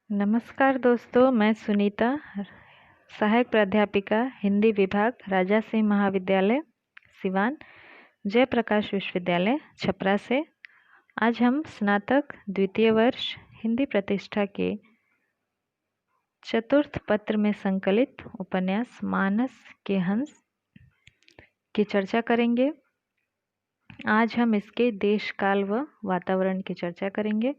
नमस्कार दोस्तों, मैं सुनीता, सहायक प्राध्यापिका हिंदी विभाग, राजा सिंह महाविद्यालय सिवान, जयप्रकाश विश्वविद्यालय छपरा से। आज हम स्नातक द्वितीय वर्ष हिंदी प्रतिष्ठा के चतुर्थ पत्र में संकलित उपन्यास मानस के हंस की चर्चा करेंगे। आज हम इसके देश, काल व वातावरण की चर्चा करेंगे।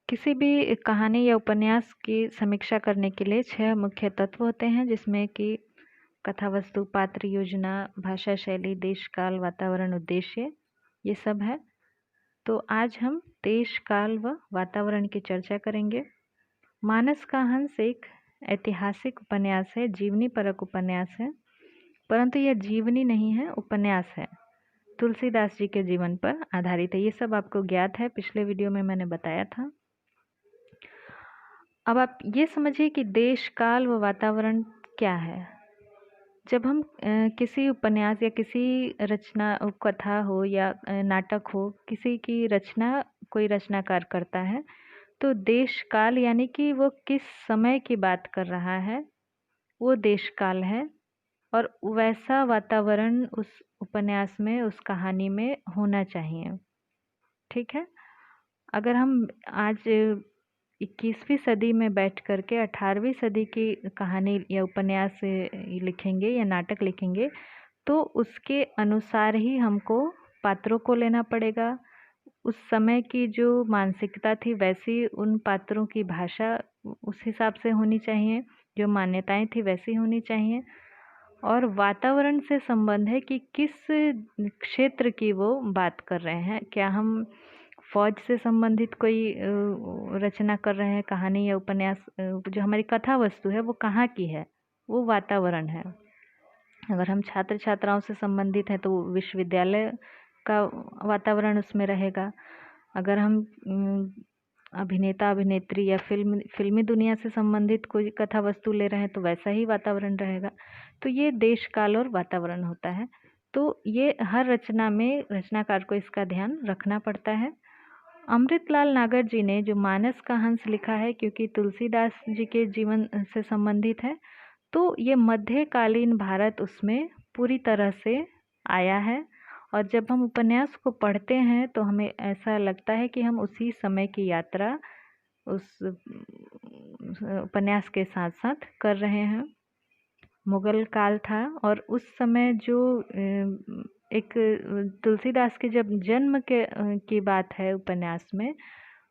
किसी भी कहानी या उपन्यास की समीक्षा करने के लिए 6 मुख्य तत्व होते हैं, जिसमें कि कथा वस्तु, पात्र, योजना, भाषा शैली, देश, काल, वातावरण, उद्देश्य, ये सब है। तो आज हम देश, काल व वातावरण की चर्चा करेंगे। मानस का हंस एक ऐतिहासिक उपन्यास है, जीवनी परक उपन्यास है, परंतु यह जीवनी नहीं है, उपन्यास है। तुलसीदास जी के जीवन पर आधारित है। ये सब आपको ज्ञात है, पिछले वीडियो में मैंने बताया था। अब आप ये समझिए कि देश, काल व वातावरण क्या है। जब हम किसी उपन्यास या किसी रचना, कथा हो या नाटक हो, किसी की रचना कोई रचनाकार करता है, तो देश काल यानी कि वो किस समय की बात कर रहा है, वो देश काल है। और वैसा वातावरण उस उपन्यास में, उस कहानी में होना चाहिए। ठीक है। अगर हम आज 21वीं सदी में बैठ करके 18वीं सदी की कहानी या उपन्यास लिखेंगे या नाटक लिखेंगे, तो उसके अनुसार ही हमको पात्रों को लेना पड़ेगा। उस समय की जो मानसिकता थी, वैसी उन पात्रों की भाषा उस हिसाब से होनी चाहिए, जो मान्यताएं थी वैसी होनी चाहिए। और वातावरण से संबंध है कि किस क्षेत्र की वो बात कर रहे हैं। क्या हम फौज से संबंधित कोई रचना कर रहे हैं, कहानी या उपन्यास, जो हमारी कथा वस्तु है वो कहाँ की है, वो वातावरण है। अगर हम छात्र छात्राओं से संबंधित हैं तो विश्वविद्यालय का वातावरण उसमें रहेगा। अगर हम अभिनेता अभिनेत्री या फिल्मी दुनिया से संबंधित कोई कथा वस्तु ले रहे हैं तो वैसा ही वातावरण रहेगा। तो ये देश, काल और वातावरण होता है। तो ये हर रचना में रचनाकार को इसका ध्यान रखना पड़ता है। अमृतलाल नागर जी ने जो मानस का हंस लिखा है, क्योंकि तुलसीदास जी के जीवन से संबंधित है, तो ये मध्यकालीन भारत उसमें पूरी तरह से आया है। और जब हम उपन्यास को पढ़ते हैं तो हमें ऐसा लगता है कि हम उसी समय की यात्रा उस उपन्यास के साथ साथ कर रहे हैं। मुगल काल था और उस समय जो एक तुलसीदास के जब जन्म के की बात है उपन्यास में,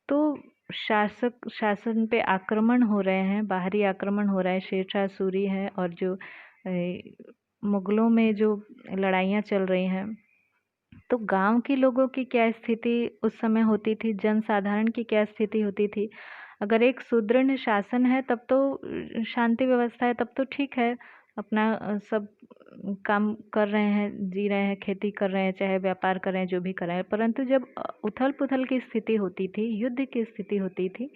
तो शासन पे आक्रमण हो रहे हैं, बाहरी आक्रमण हो रहा है, शेरशाह सूरी है, और जो मुगलों में जो लड़ाइयाँ चल रही हैं, तो गांव के लोगों की क्या स्थिति उस समय होती थी, जनसाधारण की क्या स्थिति होती थी। अगर एक सुदृढ़ शासन है तब तो शांति व्यवस्था है, तब तो ठीक है, अपना सब काम कर रहे हैं, जी रहे हैं, खेती कर रहे हैं, चाहे व्यापार कर रहे हैं, जो भी कर रहे हैं। परंतु जब उथल पुथल की स्थिति होती थी, युद्ध की स्थिति होती थी,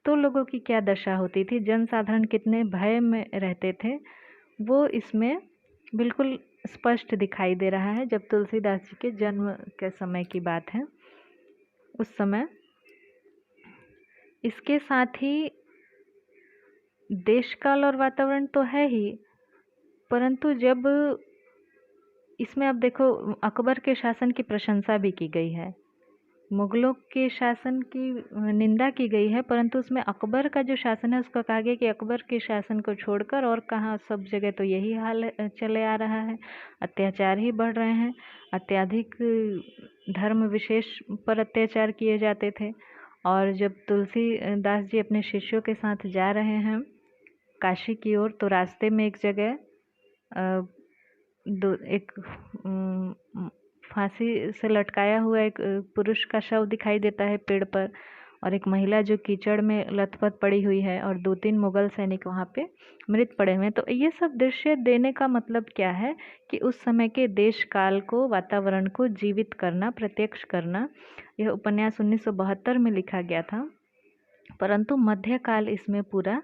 तो लोगों की क्या दशा होती थी, जनसाधारण कितने भय में रहते थे, वो इसमें बिल्कुल स्पष्ट दिखाई दे रहा है। जब तुलसीदास जी के जन्म के समय की बात है, उस समय इसके साथ ही देश, काल और वातावरण तो है ही, परंतु जब इसमें अब देखो, अकबर के शासन की प्रशंसा भी की गई है, मुगलों के शासन की निंदा की गई है, परंतु उसमें अकबर का जो शासन है उसका कहा गया कि अकबर के शासन को छोड़कर और कहाँ, सब जगह तो यही हाल चले आ रहा है, अत्याचार ही बढ़ रहे हैं, अत्यधिक धर्म विशेष पर अत्याचार किए जाते थे। और जब तुलसीदास जी अपने शिष्यों के साथ जा रहे हैं काशी की ओर, तो रास्ते में एक जगह एक फांसी से लटकाया हुआ एक पुरुष का शव दिखाई देता है पेड़ पर, और एक महिला जो कीचड़ में लथपथ पड़ी हुई है, और 2-3 मुगल सैनिक वहाँ पे मृत पड़े हुए हैं। तो ये सब दृश्य देने का मतलब क्या है कि उस समय के देश, काल को, वातावरण को जीवित करना, प्रत्यक्ष करना। यह उपन्यास 1972 में लिखा गया था, परंतु मध्यकाल इसमें पूरा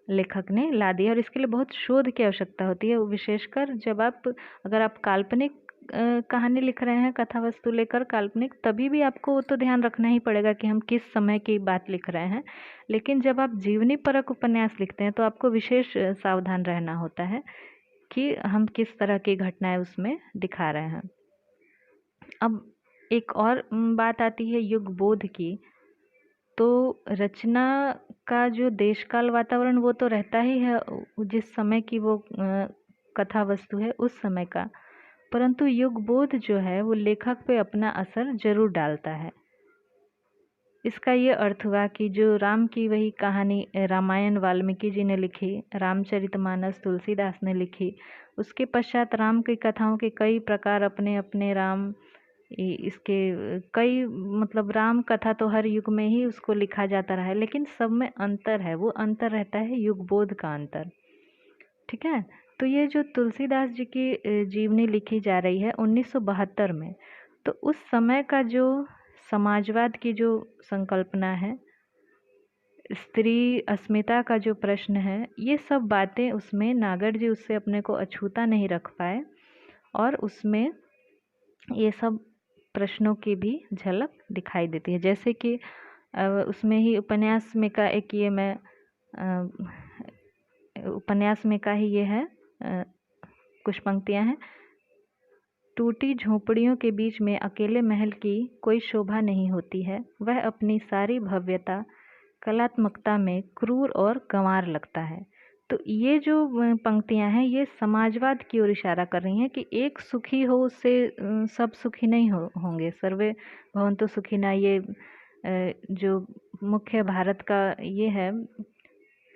लेखक ने ला दिया, और इसके लिए बहुत शोध की आवश्यकता होती है। विशेषकर जब अगर आप काल्पनिक कहानी लिख रहे हैं, कथा वस्तु लेकर काल्पनिक, तभी भी आपको वो तो ध्यान रखना ही पड़ेगा कि हम किस समय की बात लिख रहे हैं। लेकिन जब आप जीवनी परक उपन्यास लिखते हैं तो आपको विशेष सावधान रहना होता है कि हम किस तरह की घटनाएं उसमें दिखा रहे हैं। अब एक और बात आती है युग बोध की। तो रचना का जो देश काल वातावरण वो तो रहता ही है, जिस समय की वो कथा वस्तु है उस समय का, परंतु युग बोध जो है वो लेखक पे अपना असर जरूर डालता है। इसका ये अर्थ हुआ कि जो राम की वही कहानी रामायण वाल्मीकि जी ने लिखी, रामचरितमानस तुलसीदास ने लिखी, उसके पश्चात राम की कथाओं के कई प्रकार अपने अपने राम इसके कई मतलब राम कथा तो हर युग में ही उसको लिखा जाता रहा है, लेकिन सब में अंतर है। वो अंतर रहता है युग बोध का अंतर। ठीक है। तो ये जो तुलसीदास जी की जीवनी लिखी जा रही है 1972 में, तो उस समय का जो समाजवाद की जो संकल्पना है, स्त्री अस्मिता का जो प्रश्न है, ये सब बातें उसमें नागर जी उससे अपने को अछूता नहीं रख पाए, और उसमें ये सब प्रश्नों की भी झलक दिखाई देती है। जैसे कि उसमें ही उपन्यास में का एक ये मैं उपन्यास में का ही ये है, कुछ पंक्तियां हैं। टूटी झोपड़ियों के बीच में अकेले महल की कोई शोभा नहीं होती है, वह अपनी सारी भव्यता कलात्मकता में क्रूर और गंवार लगता है। तो ये जो पंक्तियां हैं ये समाजवाद की ओर इशारा कर रही हैं कि एक सुखी हो उससे सब सुखी नहीं होंगे। सर्वे भवन्तु सुखिनः, ये जो मुख्य भारत का ये है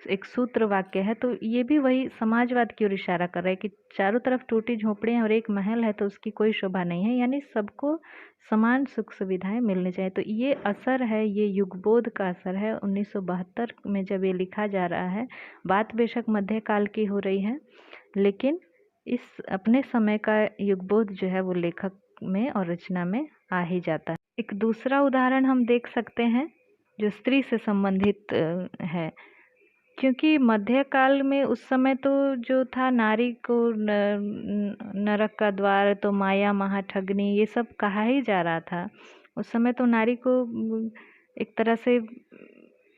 एक सूत्र वाक्य है, तो ये भी वही समाजवाद की ओर इशारा कर रहा है कि चारों तरफ टूटी झोपड़ियां और एक महल है तो उसकी कोई शोभा नहीं है, यानी सबको समान सुख सुविधाएं मिलनी चाहिए। तो ये असर है, ये युगबोध का असर है 1972 में जब ये लिखा जा रहा है। बात बेशक मध्यकाल की हो रही है, लेकिन इस अपने समय का युगबोध जो है वो लेखक में और रचना में आ ही जाता है। एक दूसरा उदाहरण हम देख सकते हैं जो स्त्री से संबंधित है, क्योंकि मध्यकाल में उस समय तो जो था नारी को नरक का द्वार, तो माया महाठगनी ये सब कहा ही जा रहा था। उस समय तो नारी को एक तरह से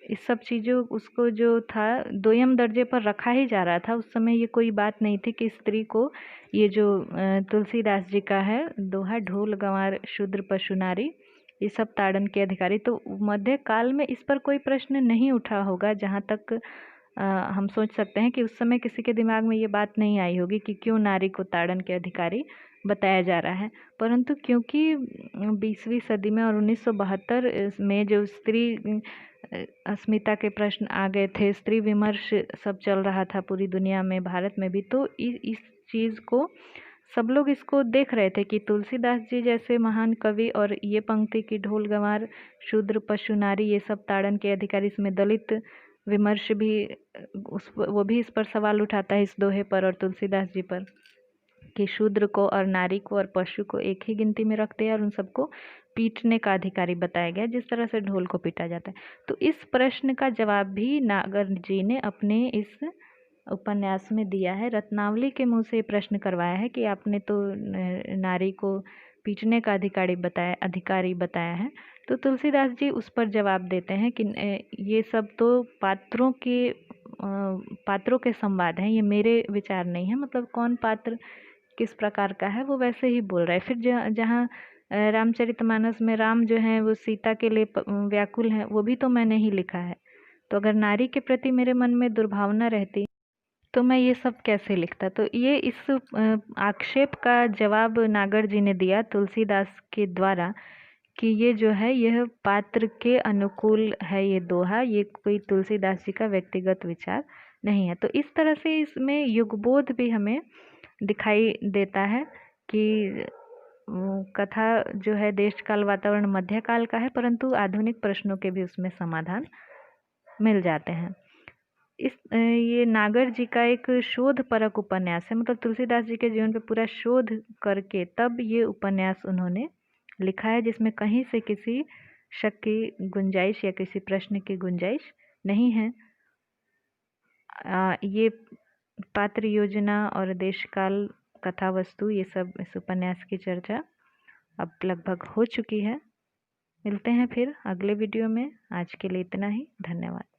इस सब चीज़ों उसको जो था दोयम दर्जे पर रखा ही जा रहा था। उस समय ये कोई बात नहीं थी कि स्त्री को, ये जो तुलसीदास जी का है दोहा, ढोल गंवार शूद्र पशु नारी ये सब ताड़न के अधिकारी, तो मध्यकाल में इस पर कोई प्रश्न नहीं उठा होगा। जहाँ तक हम सोच सकते हैं कि उस समय किसी के दिमाग में ये बात नहीं आई होगी कि क्यों नारी को ताड़न के अधिकारी बताया जा रहा है। परंतु क्योंकि 20वीं सदी में और 1972 में जो स्त्री अस्मिता के प्रश्न आ गए थे, स्त्री विमर्श सब चल रहा था पूरी दुनिया में, भारत में भी, तो इस चीज़ को सब लोग इसको देख रहे थे कि तुलसीदास जी जैसे महान कवि और ये पंक्ति की ढोल गंवार शूद्र पशु नारी ये सब ताड़न के अधिकारी, इसमें दलित विमर्श भी वो भी इस पर सवाल उठाता है, इस दोहे पर और तुलसीदास जी पर, कि शूद्र को और नारी को और पशु को एक ही गिनती में रखते हैं और उन सबको पीटने का अधिकारी बताया गया जिस तरह से ढोल को पीटा जाता है। तो इस प्रश्न का जवाब भी नागर जी ने अपने इस उपन्यास में दिया है। रत्नावली के मुंह से प्रश्न करवाया है कि आपने तो नारी को पीटने का अधिकारी बताया है। तो तुलसीदास जी उस पर जवाब देते हैं कि ये सब तो पात्रों के संवाद हैं, ये मेरे विचार नहीं है। मतलब कौन पात्र किस प्रकार का है वो वैसे ही बोल रहा है। फिर जहाँ रामचरितमानस में राम जो है वो सीता के लिए व्याकुल हैं, वो भी तो मैंने ही लिखा है। तो अगर नारी के प्रति मेरे मन में दुर्भावना रहती तो मैं ये सब कैसे लिखता। तो ये इस आक्षेप का जवाब नागर जी ने दिया तुलसीदास के द्वारा कि ये जो है यह पात्र के अनुकूल है ये दोहा, ये कोई तुलसीदास जी का व्यक्तिगत विचार नहीं है। तो इस तरह से इसमें युगबोध भी हमें दिखाई देता है कि कथा जो है देश काल वातावरण मध्यकाल का है, परंतु आधुनिक प्रश्नों के भी उसमें समाधान मिल जाते हैं। ये नागर जी का एक शोध परक उपन्यास है, मतलब तुलसीदास जी के जीवन पे पूरा शोध करके तब ये उपन्यास उन्होंने लिखा है, जिसमें कहीं से किसी शक की गुंजाइश या किसी प्रश्न की गुंजाइश नहीं है। ये पात्र योजना और देशकाल कथा वस्तु ये सब इस उपन्यास की चर्चा अब लगभग हो चुकी है। मिलते हैं फिर अगले वीडियो में। आज के लिए इतना ही। धन्यवाद।